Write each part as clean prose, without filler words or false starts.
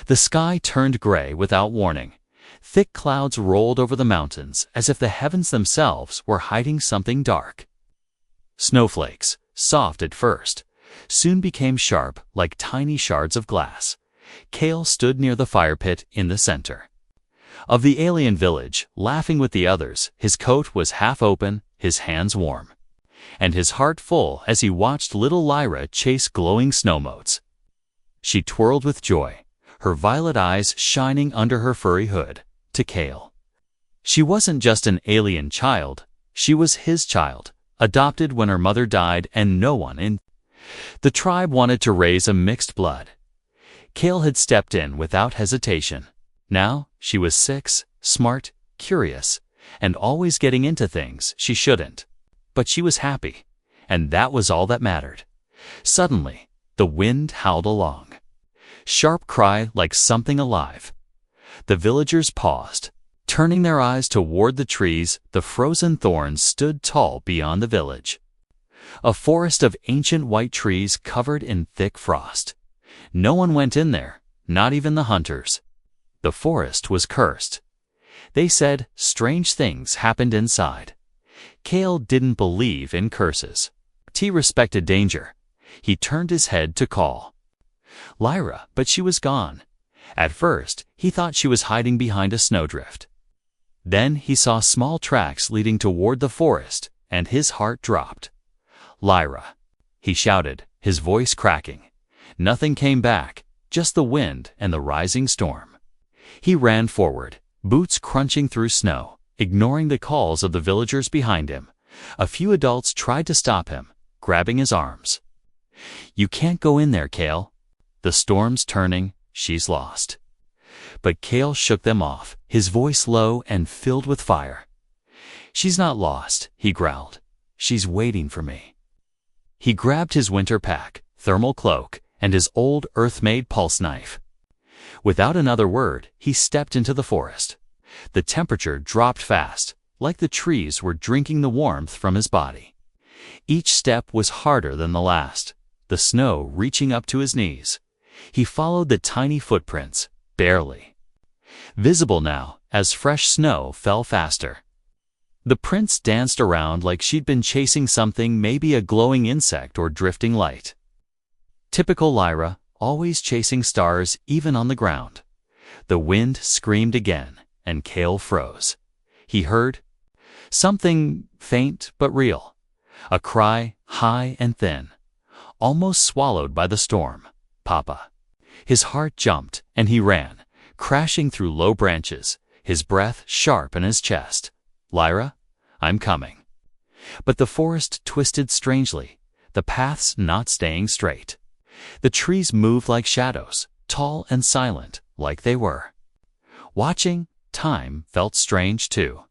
The sky turned gray without warning. Thick clouds rolled over the mountains as if the heavens themselves were hiding something dark. Snowflakes, soft at first, soon became sharp like tiny shards of glass. Kale stood near the fire pit in the center of the alien village, laughing with the others. His coat was half open, his hands warm, and his heart full as he watched little Lyra chase glowing snow motes. She twirled with joy, her violet eyes shining under her furry hood. To Kale, she wasn't just an alien child, she was his child, adopted when her mother died, and no one in the tribe wanted to raise a mixed blood. Kale had stepped in without hesitation. Now she was 6, smart, curious, and always getting into things she shouldn't. But she was happy, and that was all that mattered. Suddenly, the wind howled along. Sharp cry like something alive. The villagers paused, turning their eyes toward the trees. The frozen thorns stood tall beyond the village. A forest of ancient white trees covered in thick frost. No one went in there, not even the hunters. The forest was cursed. They said strange things happened inside. Kale didn't believe in curses. He respected danger. He turned his head to call Lyra, but she was gone. At first, he thought she was hiding behind a snowdrift. Then he saw small tracks leading toward the forest, and his heart dropped. Lyra, he shouted, his voice cracking. Nothing came back, just the wind and the rising storm. He ran forward, boots crunching through snow, ignoring the calls of the villagers behind him. A few adults tried to stop him, grabbing his arms. "You can't go in there, Kale. The storm's turning, she's lost." But Kale shook them off, his voice low and filled with fire. "She's not lost," he growled. "She's waiting for me." He grabbed his winter pack, thermal cloak, and his old earth-made pulse knife. Without another word, he stepped into the forest. The temperature dropped fast, like the trees were drinking the warmth from his body. Each step was harder than the last, the snow reaching up to his knees. He followed the tiny footprints, barely visible now, as fresh snow fell faster. The prints danced around like she'd been chasing something, maybe a glowing insect or drifting light. Typical Lyra, always chasing stars even on the ground. The wind screamed again, and Kale froze. He heard something faint but real, a cry high and thin, almost swallowed by the storm. "Papa." His heart jumped, and he ran, crashing through low branches, his breath sharp in his chest. "Lyra, I'm coming." But the forest twisted strangely, the paths not staying straight. The trees moved like shadows, tall and silent, like they were watching. Time felt strange, too.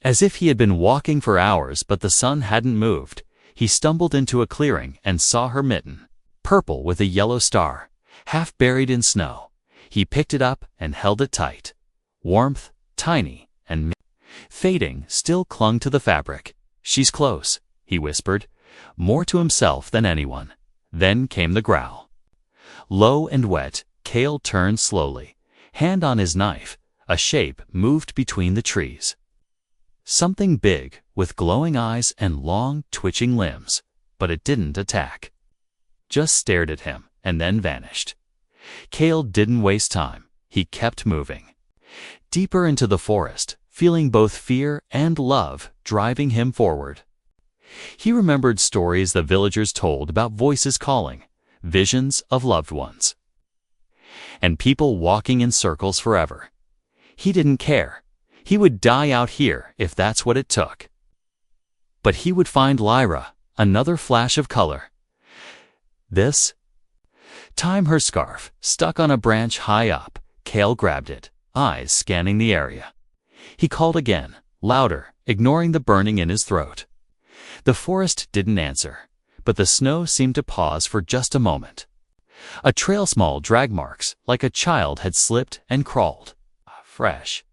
As if he had been walking for hours, but the sun hadn't moved. He stumbled into a clearing and saw her mitten, purple with a yellow star, half buried in snow. He picked it up and held it tight. Warmth, tiny and fading, still clung to the fabric. "She's close," he whispered, more to himself than anyone. Then came the growl. Low and wet, Kale turned slowly, hand on his knife. A shape moved between the trees. Something big, with glowing eyes and long, twitching limbs, but it didn't attack. Just stared at him, and then vanished. Kale didn't waste time. He kept moving. Deeper into the forest, feeling both fear and love driving him forward. He remembered stories the villagers told about voices calling, visions of loved ones, and people walking in circles forever. He didn't care. He would die out here if that's what it took. But he would find Lyra, another flash of color. This time her scarf, stuck on a branch high up. Kale grabbed it, eyes scanning the area. He called again, louder, ignoring the burning in his throat. The forest didn't answer, but the snow seemed to pause for just a moment. A trail, small drag marks, like a child had slipped and crawled. Fresh.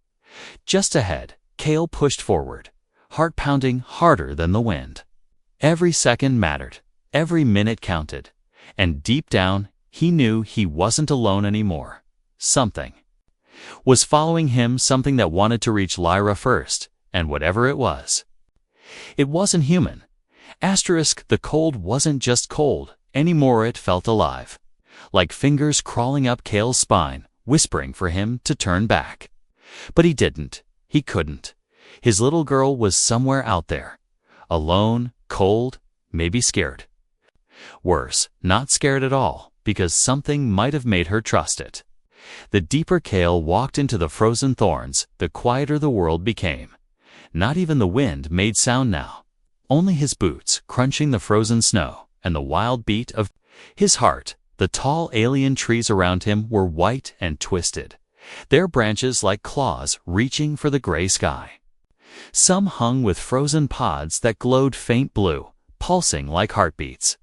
Just ahead, Kale pushed forward, heart pounding harder than the wind. Every second mattered, every minute counted, and deep down, he knew he wasn't alone anymore. something was following him, something that wanted to reach Lyra first, and whatever it was. It wasn't human. The cold wasn't just cold anymore, it felt alive, like fingers crawling up Cale's spine, whispering for him to turn back. But he didn't. He couldn't. His little girl was somewhere out there, alone, cold, maybe scared. Worse, not scared at all, because something might have made her trust it. The deeper Cale walked into the frozen thorns, the quieter the world became. Not even the wind made sound now. Only his boots crunching the frozen snow, and the wild beat of his heart. The tall alien trees around him were white and twisted, their branches like claws reaching for the gray sky. Some hung with frozen pods that glowed faint blue, pulsing like heartbeats.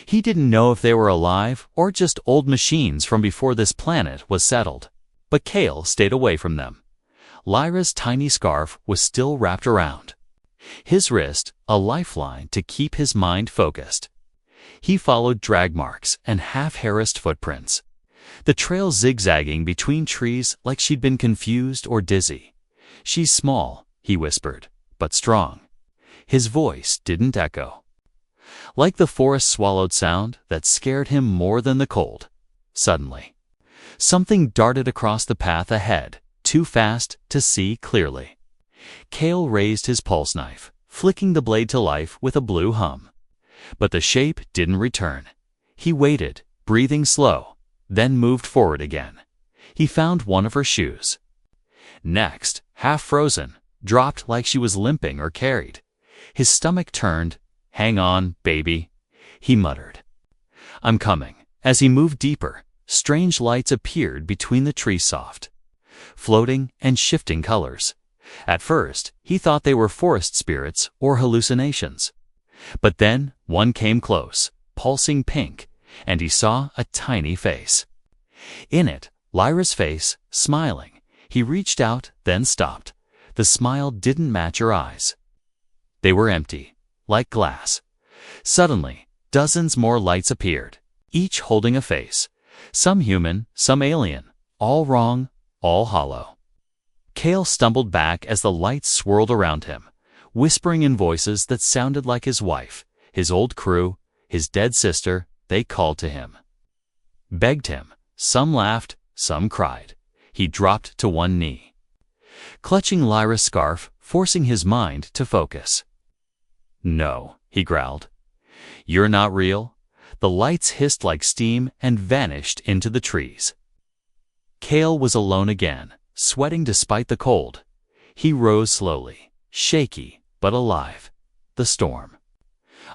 He didn't know if they were alive or just old machines from before this planet was settled. But Cale stayed away from them. Lyra's tiny scarf was still wrapped around his wrist, a lifeline to keep his mind focused. He followed drag marks and half-harassed footprints, the trail zigzagging between trees like she'd been confused or dizzy. "She's small," he whispered, "but strong." His voice didn't echo. Like the forest swallowed sound that scared him more than the cold. Suddenly, something darted across the path ahead, too fast to see clearly. Cale raised his pulse knife, flicking the blade to life with a blue hum. But the shape didn't return. He waited, breathing slow, then moved forward again. He found one of her shoes. Next, half frozen, dropped like she was limping or carried. His stomach turned. "Hang on, baby," he muttered. "I'm coming." As he moved deeper, strange lights appeared between the trees, soft, floating and shifting colors. At first, he thought they were forest spirits or hallucinations. But then one came close, pulsing pink, and he saw a tiny face. In it, Lyra's face, smiling. He reached out, then stopped. The smile didn't match her eyes. They were empty, like glass. Suddenly, dozens more lights appeared, each holding a face. Some human, some alien, all wrong, all hollow. Cale stumbled back as the lights swirled around him, whispering in voices that sounded like his wife, his old crew, his dead sister. They called to him, begged him. Some laughed, some cried. He dropped to one knee, clutching Lyra's scarf, forcing his mind to focus. "No," he growled. "You're not real." The lights hissed like steam and vanished into the trees. Cale was alone again, sweating despite the cold. He rose slowly, shaky but alive. The storm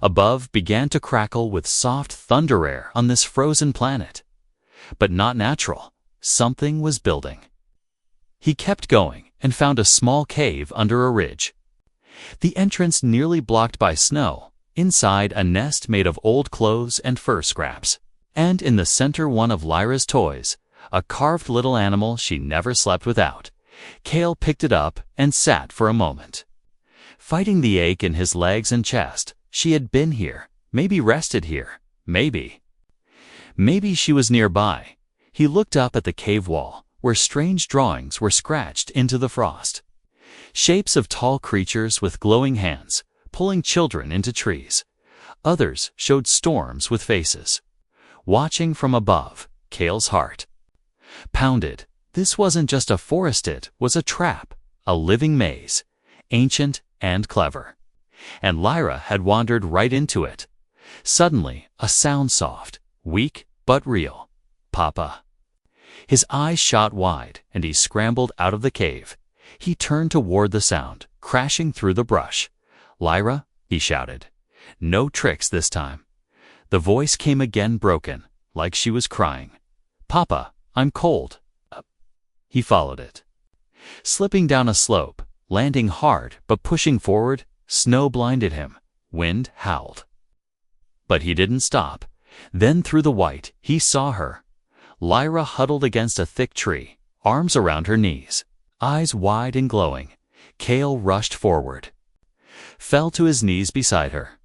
above began to crackle with soft thunder air on this frozen planet. But not natural. Something was building. He kept going and found a small cave under a ridge. The entrance nearly blocked by snow. Inside, a nest made of old clothes and fur scraps. And in the center, one of Lyra's toys, a carved little animal she never slept without. Cale picked it up and sat for a moment, fighting the ache in his legs and chest. She had been here, maybe rested here, maybe she was nearby. He looked up at the cave wall, where strange drawings were scratched into the frost. Shapes of tall creatures with glowing hands, pulling children into trees. Others showed storms with faces. Watching from above, Cale's heart pounded. This wasn't just a forest, it was a trap, a living maze, ancient and clever. And Lyra had wandered right into it. Suddenly, a sound, soft, weak, but real. "Papa." His eyes shot wide, and he scrambled out of the cave. He turned toward the sound, crashing through the brush. "Lyra," he shouted. "No tricks this time." The voice came again, broken, like she was crying. "Papa, I'm cold." He followed it, slipping down a slope, landing hard but pushing forward. Snow blinded him. Wind howled. But he didn't stop. Then through the white, he saw her. Lyra huddled against a thick tree, arms around her knees, eyes wide and glowing. Cale rushed forward, fell to his knees beside her,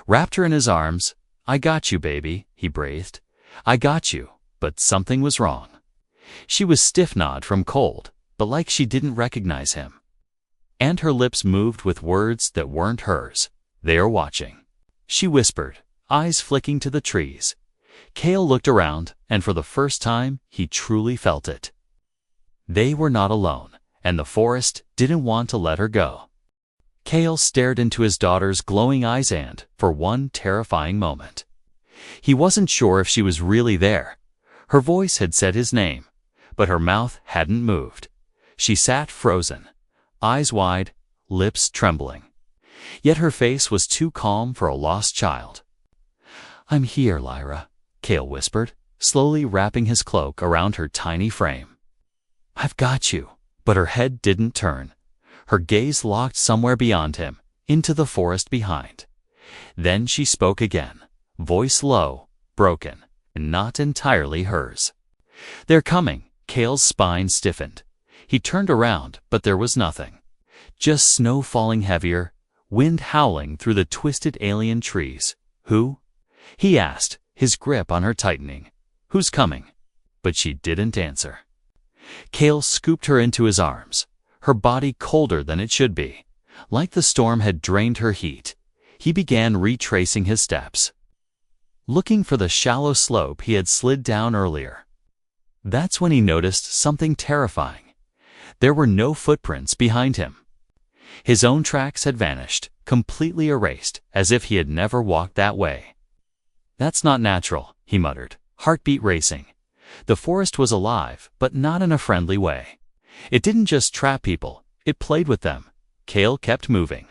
wrapped her in his arms. "I got you, baby," he breathed. "I got you." But something was wrong. She was stiff-gnawed from cold, but like she didn't recognize him. And her lips moved with words that weren't hers. "They are watching," she whispered, eyes flicking to the trees. Cale looked around, and for the first time, he truly felt it. They were not alone, and the forest didn't want to let her go. Cale stared into his daughter's glowing eyes and, for one terrifying moment, he wasn't sure if she was really there. Her voice had said his name, but her mouth hadn't moved. She sat frozen, eyes wide, lips trembling. Yet her face was too calm for a lost child. "I'm here, Lyra," Cale whispered, slowly wrapping his cloak around her tiny frame. "I've got you." But her head didn't turn. Her gaze locked somewhere beyond him, into the forest behind. Then she spoke again, voice low, broken, and not entirely hers. "They're coming." Cale's spine stiffened. He turned around, but there was nothing. Just snow falling heavier, wind howling through the twisted alien trees. "Who?" he asked, his grip on her tightening. "Who's coming?" But she didn't answer. Cale scooped her into his arms, her body colder than it should be. Like the storm had drained her heat, he began retracing his steps, looking for the shallow slope he had slid down earlier. That's when he noticed something terrifying. There were no footprints behind him. His own tracks had vanished, completely erased, as if he had never walked that way. "That's not natural," he muttered, heartbeat racing. The forest was alive, but not in a friendly way. It didn't just trap people, it played with them. Cale kept moving,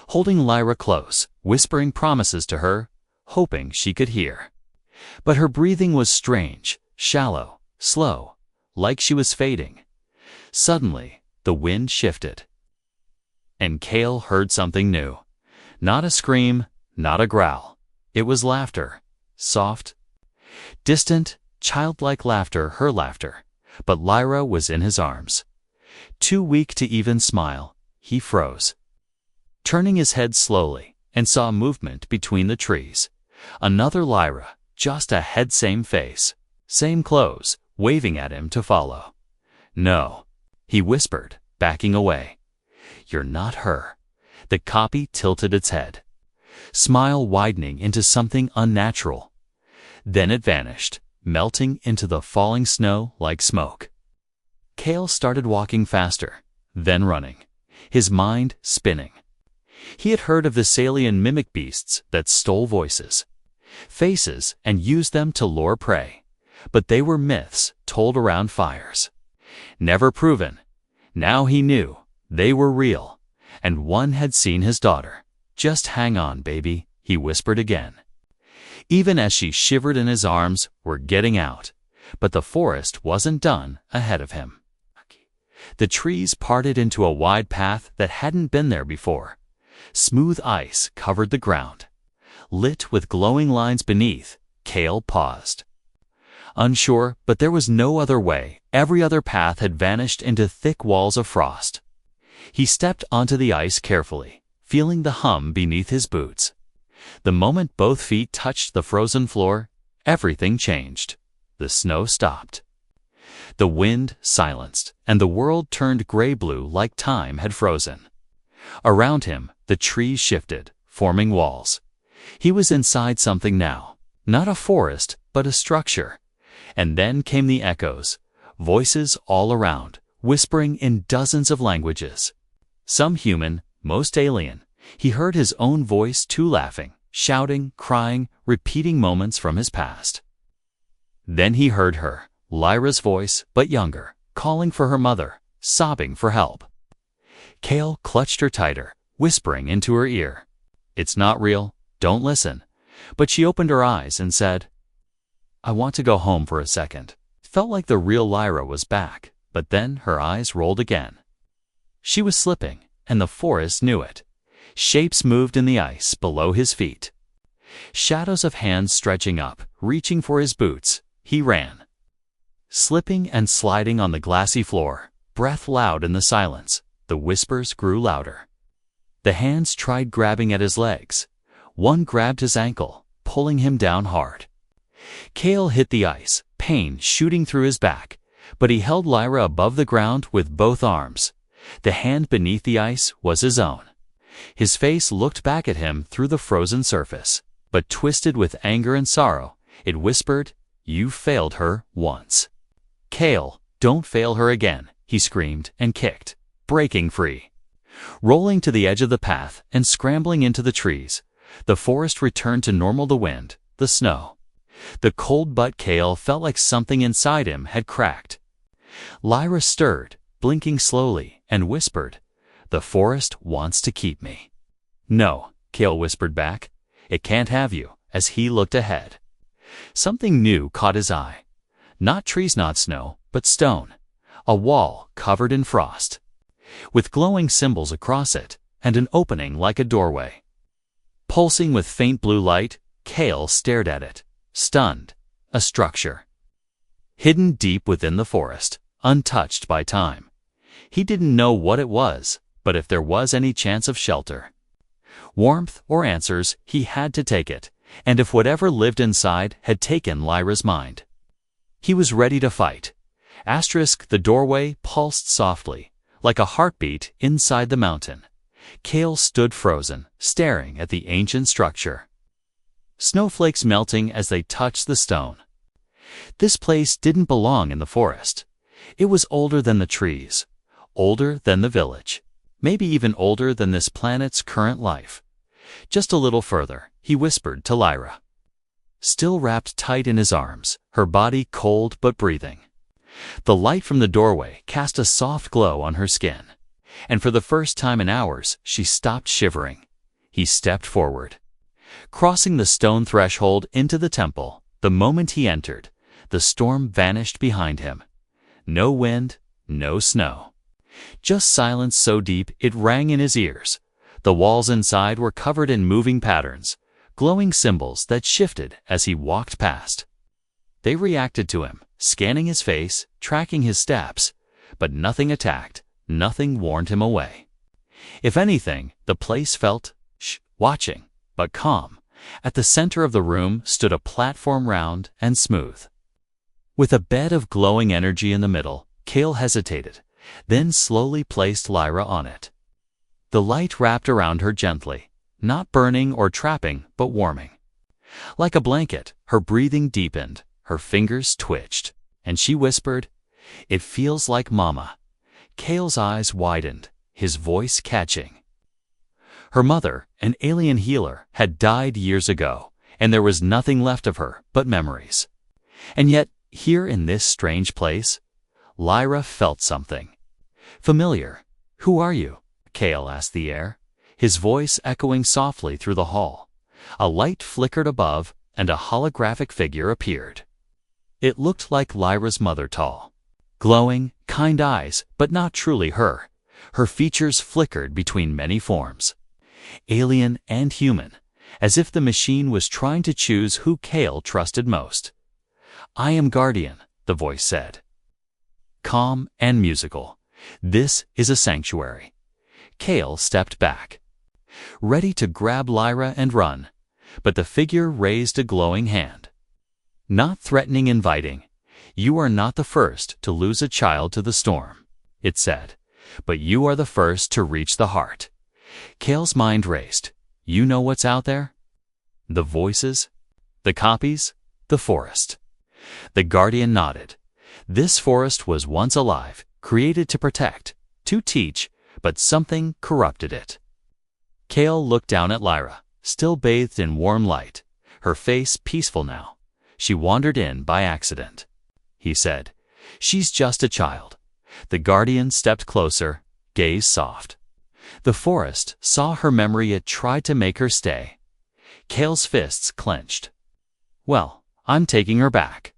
holding Lyra close, whispering promises to her, hoping she could hear. But her breathing was strange, shallow, slow, like she was fading. Suddenly, the wind shifted, and Cale heard something new. Not a scream, not a growl. It was laughter, soft, distant, childlike laughter, her laughter. But Lyra was in his arms. Too weak to even smile, he froze, turning his head slowly, and saw movement between the trees. Another Lyra, just ahead, same face, same clothes, waving at him to follow. "No," he whispered, backing away. "You're not her." The copy tilted its head, smile widening into something unnatural. Then it vanished, melting into the falling snow like smoke. Cale started walking faster, then running, his mind spinning. He had heard of the alien mimic beasts that stole voices, faces, and used them to lure prey. But they were myths told around fires, never proven. Now he knew they were real, and one had seen his daughter. "Just hang on, baby," he whispered again. Even as she shivered in his arms, "We're getting out." But the forest wasn't done ahead of him. The trees parted into a wide path that hadn't been there before. Smooth ice covered the ground, lit with glowing lines beneath. Cale paused, unsure, but there was no other way. Every other path had vanished into thick walls of frost. He stepped onto the ice carefully, feeling the hum beneath his boots. The moment both feet touched the frozen floor, everything changed. The snow stopped. The wind silenced, and the world turned gray-blue like time had frozen. Around him, the trees shifted, forming walls. He was inside something now, not a forest, but a structure. And then came the echoes, voices all around, whispering in dozens of languages. Some human, most alien. He heard his own voice too, laughing, shouting, crying, repeating moments from his past. Then he heard her, Lyra's voice, but younger, calling for her mother, sobbing for help. Cale clutched her tighter, whispering into her ear, "It's not real, don't listen." But she opened her eyes and said, "I want to go home for a second." It felt like the real Lyra was back, but then her eyes rolled again. She was slipping, and the forest knew it. Shapes moved in the ice below his feet. Shadows of hands stretching up, reaching for his boots. He ran, slipping and sliding on the glassy floor, breath loud in the silence. The whispers grew louder. The hands tried grabbing at his legs. One grabbed his ankle, pulling him down hard. Cale hit the ice, pain shooting through his back, but he held Lyra above the ground with both arms. The hand beneath the ice was his own. His face looked back at him through the frozen surface, but twisted with anger and sorrow, it whispered, "You failed her once. Kale, don't fail her again," he screamed and kicked, breaking free. Rolling to the edge of the path and scrambling into the trees, the forest returned to normal. The wind, the snow, the cold, but Kale felt like something inside him had cracked. Lyra stirred, blinking slowly, and whispered, "The forest wants to keep me." "No," Kale whispered back. "It can't have you," as he looked ahead. Something new caught his eye. Not trees, not snow, but stone. A wall covered in frost, with glowing symbols across it, and an opening like a doorway. Pulsing with faint blue light, Kale stared at it, stunned. A structure, hidden deep within the forest, untouched by time. He didn't know what it was, but if there was any chance of shelter, warmth, or answers, he had to take it, and if whatever lived inside had taken Lyra's mind, he was ready to fight. The doorway pulsed softly, like a heartbeat inside the mountain. Kale stood frozen, staring at the ancient structure. Snowflakes melting as they touched the stone. This place didn't belong in the forest. It was older than the trees, older than the village, maybe even older than this planet's current life. Just a little further, he whispered to Lyra, still wrapped tight in his arms, her body cold but breathing. The light from the doorway cast a soft glow on her skin, and for the first time in hours, she stopped shivering. He stepped forward, crossing the stone threshold into the temple. The moment he entered, the storm vanished behind him. No wind, no snow. Just silence so deep it rang in his ears. The walls inside were covered in moving patterns, glowing symbols that shifted as he walked past. They reacted to him, scanning his face, tracking his steps, but nothing attacked, nothing warned him away. If anything, the place felt watching, but calm. At the center of the room stood a platform, round and smooth, with a bed of glowing energy in the middle. Kale hesitated, then slowly placed Lyra on it. The light wrapped around her gently, not burning or trapping, but warming. Like a blanket, her breathing deepened, her fingers twitched, and she whispered, "It feels like Mama." Kale's eyes widened, his voice catching. Her mother, an alien healer, had died years ago, and there was nothing left of her but memories. And yet, here in this strange place, Lyra felt something familiar. "Who are you?" Kale asked the air, his voice echoing softly through the hall. A light flickered above, and a holographic figure appeared. It looked like Lyra's mother, tall, glowing, kind eyes, but not truly her. Her features flickered between many forms, alien and human, as if the machine was trying to choose who Kale trusted most. "I am Guardian," the voice said, calm and musical. "This is a sanctuary." Kale stepped back, ready to grab Lyra and run, but the figure raised a glowing hand. Not threatening, inviting. "You are not the first to lose a child to the storm," it said, "but you are the first to reach the heart." Kale's mind raced. "You know what's out there? The voices? The copies? The forest?" The Guardian nodded. This forest was once alive, created to protect, to teach, but something corrupted it. Kale looked down at Lyra, still bathed in warm light, her face peaceful now. "She wandered in by accident," he said. "She's just a child." The Guardian stepped closer, gaze soft. The forest saw her memory. It tried to make her stay. Kale's fists clenched. "Well, I'm taking her back."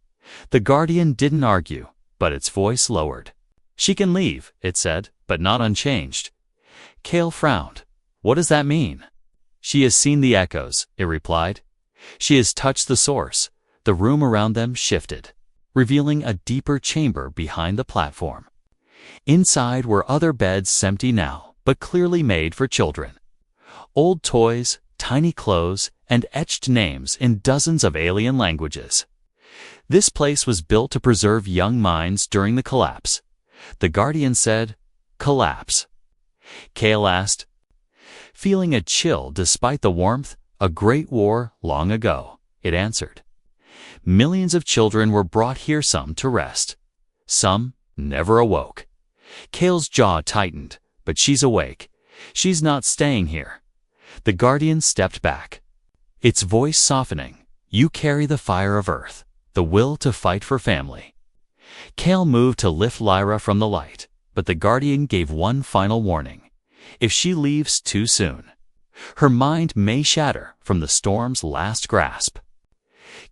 The Guardian didn't argue, but its voice lowered. "She can leave," it said, "but not unchanged." Kale frowned. "What does that mean?" "She has seen the echoes," it replied. "She has touched the source." The room around them shifted, revealing a deeper chamber behind the platform. Inside were other beds, empty now, but clearly made for children. Old toys, tiny clothes, and etched names in dozens of alien languages. This place was built to preserve young minds during the collapse. The Guardian said, "Collapse." Kale asked, feeling a chill despite the warmth. "A great war long ago," it answered. "Millions of children were brought here, some to rest. Some never awoke." Kale's jaw tightened, but she's awake. She's not staying here. The Guardian stepped back, its voice softening. "You carry the fire of Earth, the will to fight for family." Kale moved to lift Lyra from the light, but the Guardian gave one final warning. If she leaves too soon, her mind may shatter from the storm's last grasp.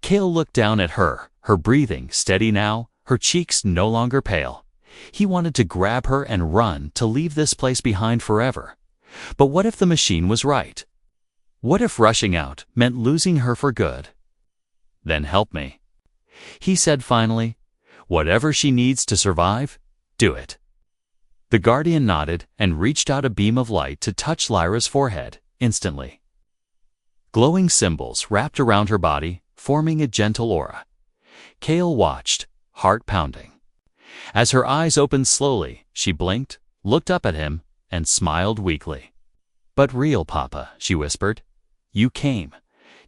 Kale looked down at her breathing steady now, her cheeks no longer pale. He wanted to grab her and run, to leave this place behind forever. But what if the machine was right? What if rushing out meant losing her for good? "Then help me," he said finally. "Whatever she needs to survive, do it." The Guardian nodded and reached out a beam of light to touch Lyra's forehead. Instantly, glowing symbols wrapped around her body, forming a gentle aura. Kale watched, heart pounding. As her eyes opened slowly, she blinked, looked up at him, and smiled weakly. "But real, Papa," she whispered. "You came."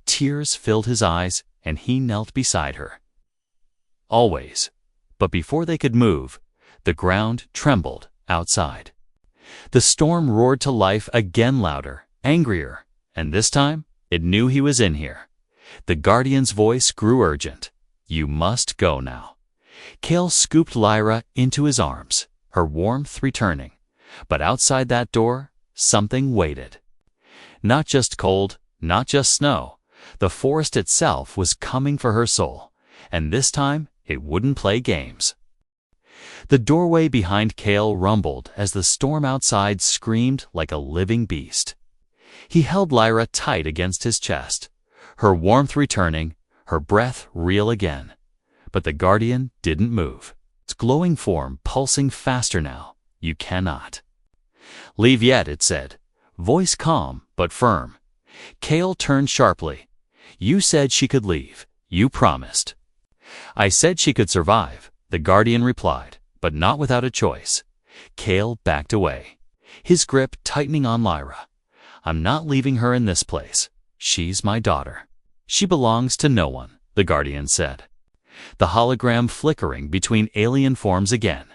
Tears filled his eyes, and he knelt beside her. "Always." But before they could move, the ground trembled outside. The storm roared to life again, louder, angrier, and this time it knew he was in here. The Guardian's voice grew urgent. "You must go now." Kale scooped Lyra into his arms, her warmth returning. But outside that door, something waited. Not just cold, not just snow. The forest itself was coming for her soul, and this time it wouldn't play games. The doorway behind Kale rumbled as the storm outside screamed like a living beast. He held Lyra tight against his chest, her warmth returning, her breath real again. But the Guardian didn't move, its glowing form pulsing faster now. "You cannot leave yet," it said, voice calm but firm. Kale turned sharply. "You said she could leave. You promised." "I said she could survive," the Guardian replied, "but not without a choice." Kale backed away, his grip tightening on Lyra. "I'm not leaving her in this place. She's my daughter. She belongs to no one," the Guardian said, the hologram flickering between alien forms again.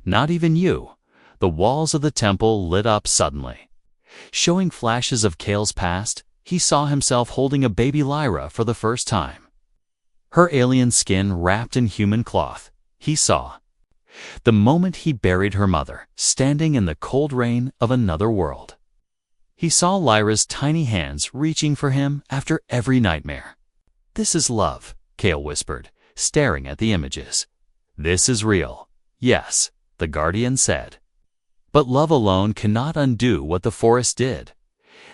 "Not even you." The walls of the temple lit up suddenly, showing flashes of Kale's past. He saw himself holding a baby Lyra for the first time, her alien skin wrapped in human cloth. He saw the moment he buried her mother, standing in the cold rain of another world. He saw Lyra's tiny hands reaching for him after every nightmare. "This is love," Kale whispered, staring at the images. "This is real." "Yes," the Guardian said. "But love alone cannot undo what the forest did."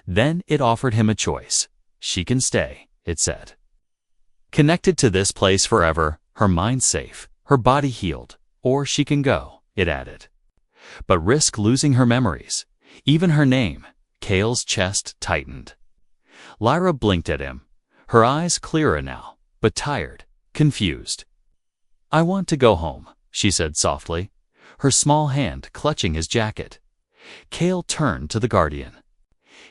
Then it offered him a choice. "She can stay," it said, "connected to this place forever, her mind safe, her body healed. Or she can go," it added, "but risk losing her memories, even her name." Kale's chest tightened. Lyra blinked at him, her eyes clearer now, but tired, confused. "I want to go home," she said softly, her small hand clutching his jacket. Kale turned to the Guardian,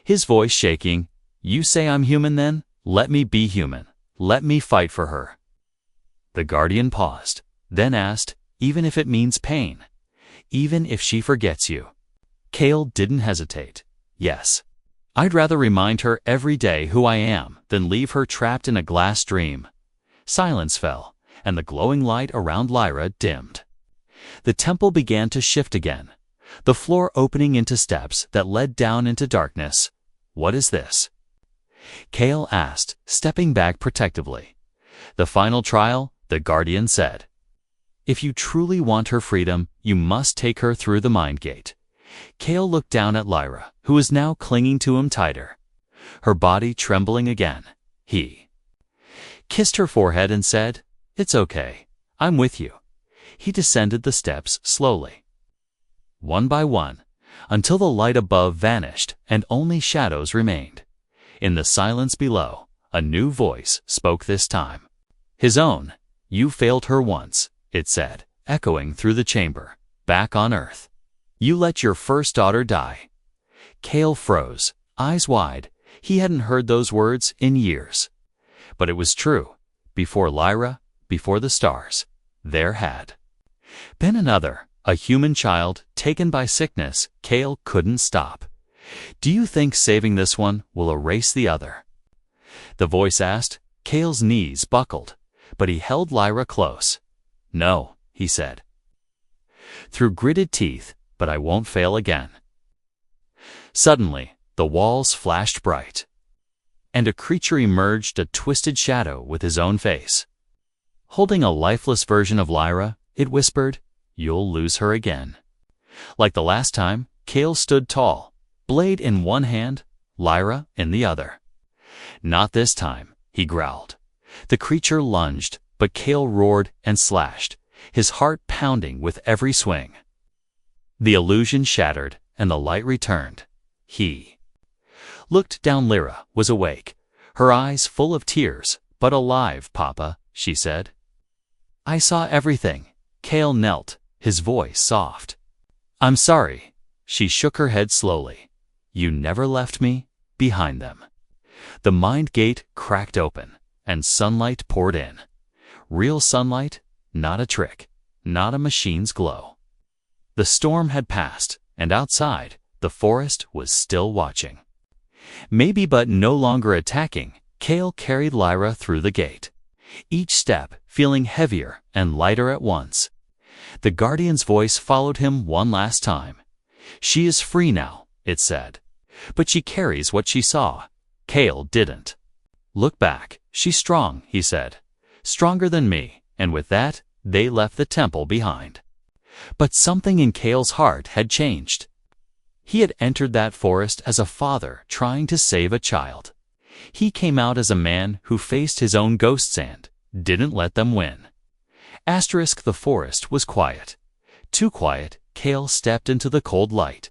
his voice shaking. "You say I'm human then? Let me be human. Let me fight for her." The Guardian paused, then asked, "Even if it means pain? Even if she forgets you?" Kale didn't hesitate. "Yes. I'd rather remind her every day who I am than leave her trapped in a glass dream." Silence fell, and the glowing light around Lyra dimmed. The temple began to shift again, the floor opening into steps that led down into darkness. "What is this?" Kale asked, stepping back protectively. "The final trial," the Guardian said. "If you truly want her freedom, you must take her through the mind gate." Kale looked down at Lyra, who was now clinging to him tighter, her body trembling again. He kissed her forehead and said, "It's okay. I'm with you." He descended the steps slowly, one by one, until the light above vanished and only shadows remained. In the silence below, a new voice spoke this time. His own. You failed her once, it said, echoing through the chamber. Back on Earth. You let your first daughter die. Cale froze, eyes wide. He hadn't heard those words in years. But it was true. Before Lyra, before the stars, there had been another, a human child taken by sickness. Cale couldn't stop. Do you think saving this one will erase the other? The voice asked. Cale's knees buckled, but he held Lyra close. No, he said, through gritted teeth, but I won't fail again. Suddenly, the walls flashed bright, and a creature emerged, a twisted shadow with his own face. Holding a lifeless version of Lyra, it whispered, "You'll lose her again." Like the last time, Cale stood tall, blade in one hand, Lyra in the other. Not this time, he growled. The creature lunged, but Cale roared and slashed, his heart pounding with every swing. The illusion shattered, and the light returned. He looked down. Lyra was awake, her eyes full of tears, but alive. "Papa," she said. "I saw everything." Cale knelt, his voice soft. "I'm sorry." She shook her head slowly. "You never left me behind them." The mind gate cracked open, and sunlight poured in. Real sunlight, not a trick, not a machine's glow. The storm had passed, and outside, the forest was still watching. Maybe, but no longer attacking. Cale carried Lyra through the gate, each step feeling heavier and lighter at once. The guardian's voice followed him one last time. "She is free now," it said. "But she carries what she saw." Cale didn't. "Look back. She's strong," he said. "Stronger than me." And with that, they left the temple behind. But something in Cale's heart had changed. He had entered that forest as a father trying to save a child. He came out as a man who faced his own ghosts and didn't let them win. The forest was quiet. Too quiet. Cale stepped into the cold light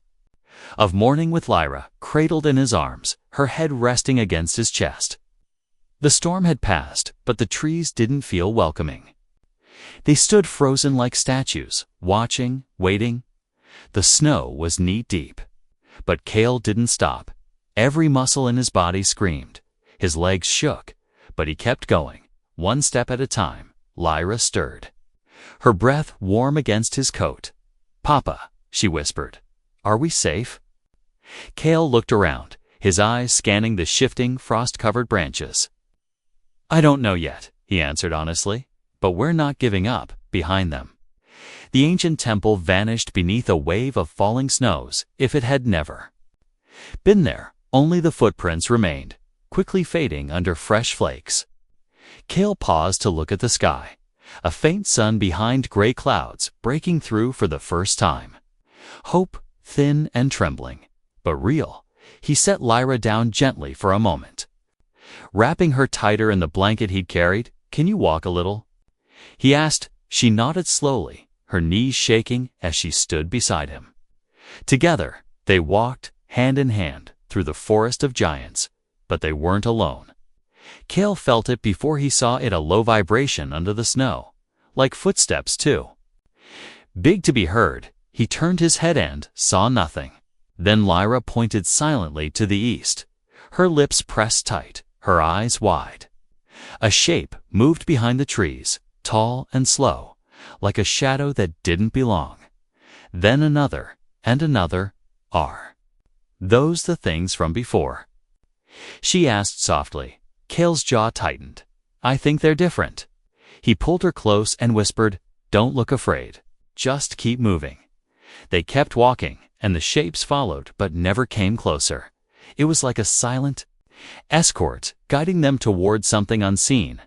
of morning with Lyra cradled in his arms, her head resting against his chest. The storm had passed, but the trees didn't feel welcoming. They stood frozen like statues, watching, waiting. The snow was knee-deep. But Cale didn't stop. Every muscle in his body screamed. His legs shook, but he kept going, one step at a time. Lyra stirred, her breath warm against his coat. "Papa," she whispered, "are we safe?" Cale looked around, his eyes scanning the shifting, frost-covered branches. "I don't know yet," he answered honestly, "but we're not giving up." Behind them, the ancient temple vanished beneath a wave of falling snows. If it had never been there, only the footprints remained, quickly fading under fresh flakes. Cale paused to look at the sky, a faint sun behind gray clouds breaking through for the first time. Hope, thin and trembling, but real. He set Lyra down gently for a moment, wrapping her tighter in the blanket he'd carried. "Can you walk a little?" he asked. She nodded slowly, her knees shaking as she stood beside him. Together, they walked, hand in hand, through the forest of giants. But they weren't alone. Cale felt it before he saw it, a low vibration under the snow, like footsteps too. Big to be heard, he turned his head and saw nothing. Then Lyra pointed silently to the east, her lips pressed tight, her eyes wide. A shape moved behind the trees, tall and slow, like a shadow that didn't belong. Then another, and another. "Are those the things from before?" she asked softly. Cale's jaw tightened. "I think they're different." He pulled her close and whispered, "Don't look afraid. Just keep moving." They kept walking, and the shapes followed but never came closer. It was like a silent escort guiding them toward something unseen.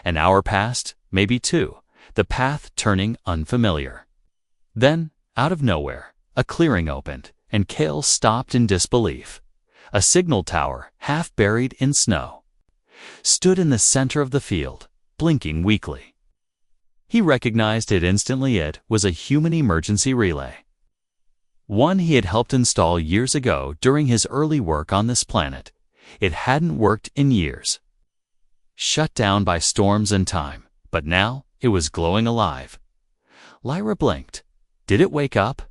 An hour passed, maybe two, the path turning unfamiliar. Then, out of nowhere, a clearing opened, and Cale stopped in disbelief. A signal tower, half buried in snow, stood in the center of the field, blinking weakly. He recognized it instantly. It was a human emergency relay, one he had helped install years ago during his early work on this planet. It hadn't worked in years, shut down by storms and time, but now It was glowing alive. Lyra blinked. Did it wake up?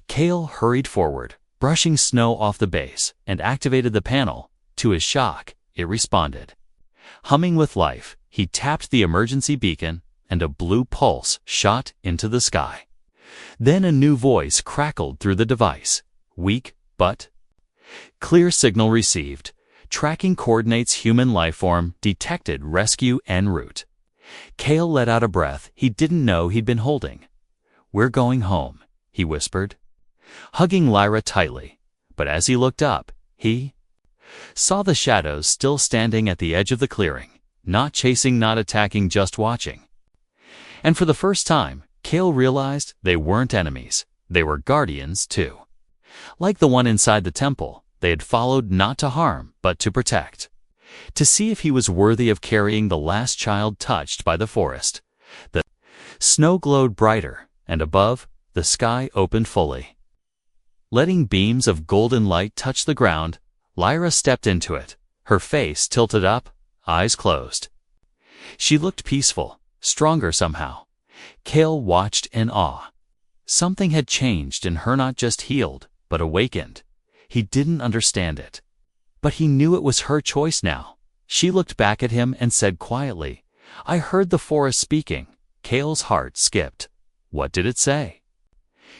Cale hurried forward, brushing snow off the base, and activated the panel. To his shock, it responded. Humming with life, he tapped the emergency beacon, and a blue pulse shot into the sky. Then a new voice crackled through the device. Weak, but clear signal received. Tracking coordinates human lifeform detected rescue en route. Cale let out a breath he didn't know he'd been holding. We're going home, he whispered, hugging Lyra tightly. But as he looked up, he saw the shadows still standing at the edge of the clearing, not chasing, not attacking, just watching. And for the first time, Cale realized they weren't enemies. They were guardians, too. Like the one inside the temple, they had followed not to harm, but to protect. To see if he was worthy of carrying the last child touched by the forest. The snow glowed brighter, and above, the sky opened fully. Letting beams of golden light touch the ground, Lyra stepped into it, her face tilted up, eyes closed. She looked peaceful, stronger somehow. Cale watched in awe. Something had changed in her, not just healed, but awakened. He didn't understand it. But he knew it was her choice now. She looked back at him and said quietly, I heard the forest speaking. Cale's heart skipped. What did it say?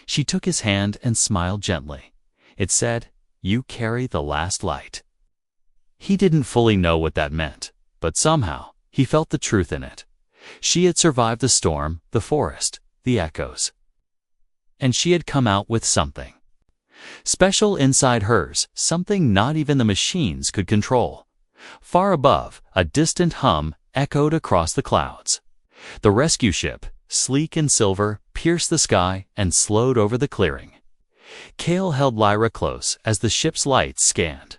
She took his hand and smiled gently. It said, You carry the last light. He didn't fully know what that meant, but somehow, he felt the truth in it. She had survived the storm, the forest, the echoes. And she had come out with something special inside hers, something not even the machines could control. Far above, a distant hum echoed across the clouds. The rescue ship, sleek and silver, pierced the sky and slowed over the clearing. Cale held Lyra close as the ship's lights scanned.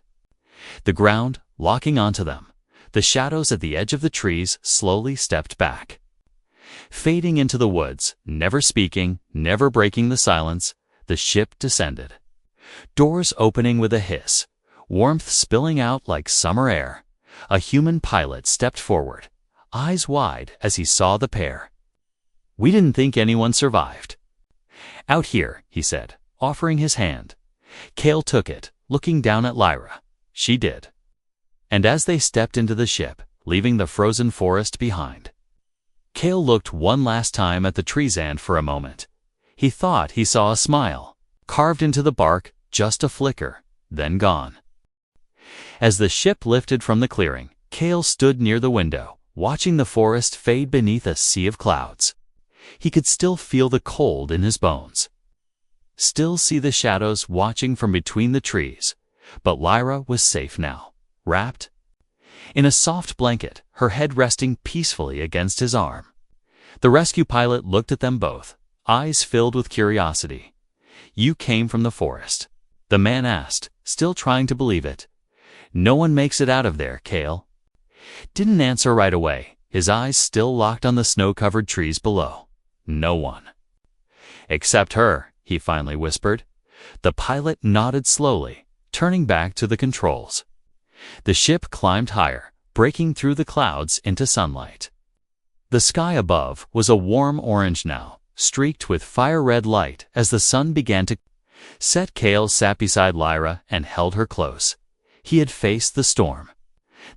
The ground, locking onto them. The shadows at the edge of the trees slowly stepped back. Fading into the woods, never speaking, never breaking the silence, the ship descended. Doors opening with a hiss, warmth spilling out like summer air. A human pilot stepped forward, eyes wide as he saw the pair. We didn't think anyone survived. Out here, he said, offering his hand. Cale took it, looking down at Lyra. She did. And as they stepped into the ship, leaving the frozen forest behind, Cale looked one last time at the trees and for a moment, he thought he saw a smile, carved into the bark, just a flicker, then gone. As the ship lifted from the clearing, Cale stood near the window, watching the forest fade beneath a sea of clouds. He could still feel the cold in his bones. Still see the shadows watching from between the trees, but Lyra was safe now, wrapped in a soft blanket, her head resting peacefully against his arm. The rescue pilot looked at them both, eyes filled with curiosity. You came from the forest? The man asked, still trying to believe it. No one makes it out of there, Cale. Didn't answer right away, his eyes still locked on the snow-covered trees below. No one. Except her, he finally whispered. The pilot nodded slowly, turning back to the controls. The ship climbed higher, breaking through the clouds into sunlight. The sky above was a warm orange now, streaked with fire-red light as the sun began to set. Cale sat beside Lyra and held her close. He had faced the storm,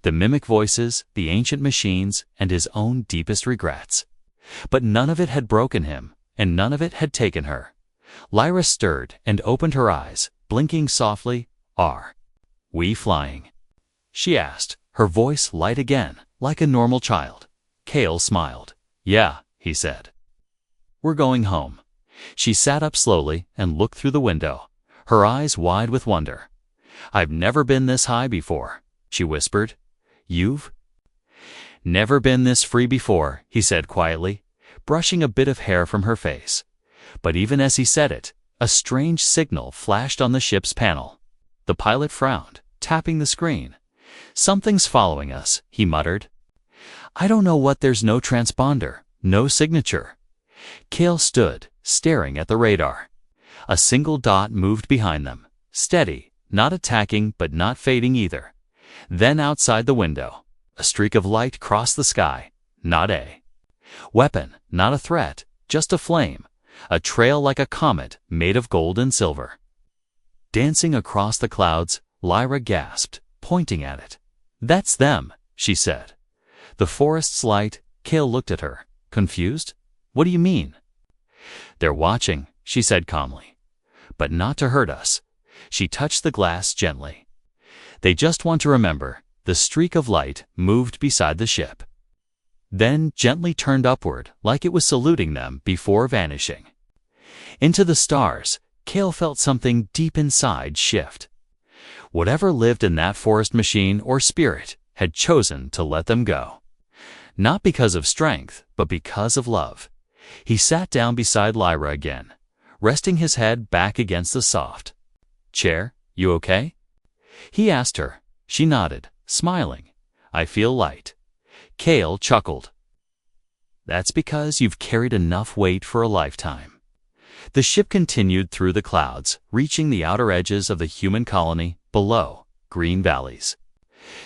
the mimic voices, the ancient machines, and his own deepest regrets. But none of it had broken him, and none of it had taken her. Lyra stirred and opened her eyes, blinking softly. Are we flying? She asked, her voice light again, like a normal child. Cale smiled. Yeah, he said. We're going home. She sat up slowly and looked through the window, her eyes wide with wonder. I've never been this high before, she whispered. You've never been this free before, he said quietly, brushing a bit of hair from her face. But even as he said it, a strange signal flashed on the ship's panel. The pilot frowned, tapping the screen. Something's following us, he muttered. I don't know what. There's no transponder, no signature. Cale stood, staring at the radar. A single dot moved behind them, steady, not attacking but not fading either. Then outside the window, a streak of light crossed the sky. Not a Weapon, not a threat, just a flame, a trail like a comet made of gold and silver. Dancing across the clouds, Lyra gasped, pointing at it. "That's them," she said. "The forest's light." Cale looked at her, confused. "What do you mean?" "They're watching," she said calmly. "But not to hurt us." She touched the glass gently. "They just want to remember." The streak of light moved beside the ship, then gently turned upward like it was saluting them before vanishing. Into the stars, Cale felt something deep inside shift. Whatever lived in that forest machine or spirit had chosen to let them go. Not because of strength, but because of love. He sat down beside Lyra again, resting his head back against the soft chair. "You okay?" he asked her. She nodded, smiling. "I feel light." Cale chuckled. "That's because you've carried enough weight for a lifetime." The ship continued through the clouds, reaching the outer edges of the human colony below, green valleys.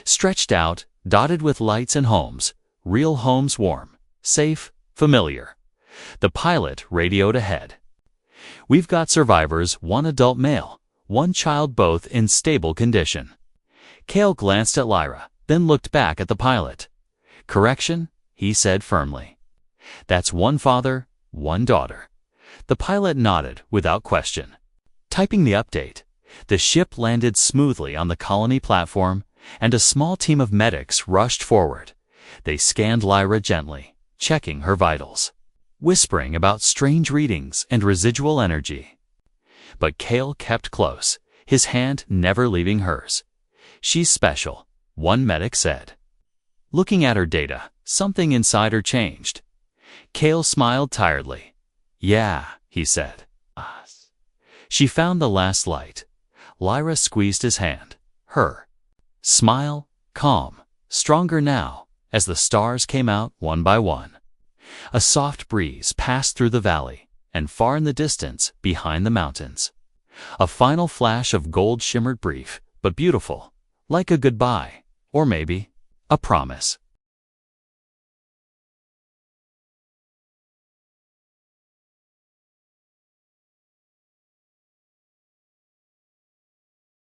Stretched out, dotted with lights and homes, real homes, warm, safe, familiar. The pilot radioed ahead. "We've got survivors, one adult male, one child, both in stable condition." Cale glanced at Lyra, then looked back at the pilot. "Correction," he said firmly. "That's one father, one daughter." The pilot nodded without question. Typing the update, the ship landed smoothly on the colony platform, and a small team of medics rushed forward. They scanned Lyra gently, checking her vitals, whispering about strange readings and residual energy. But Cale kept close, his hand never leaving hers. "She's special," one medic said. Looking at her data, something inside her changed. Cale smiled tiredly. "Yeah," he said. "Us." She found the last light. Lyra squeezed his hand. Her smile, calm, stronger now, as the stars came out one by one. A soft breeze passed through the valley, and far in the distance, behind the mountains. A final flash of gold shimmered, brief but beautiful, like a goodbye, or maybe a promise.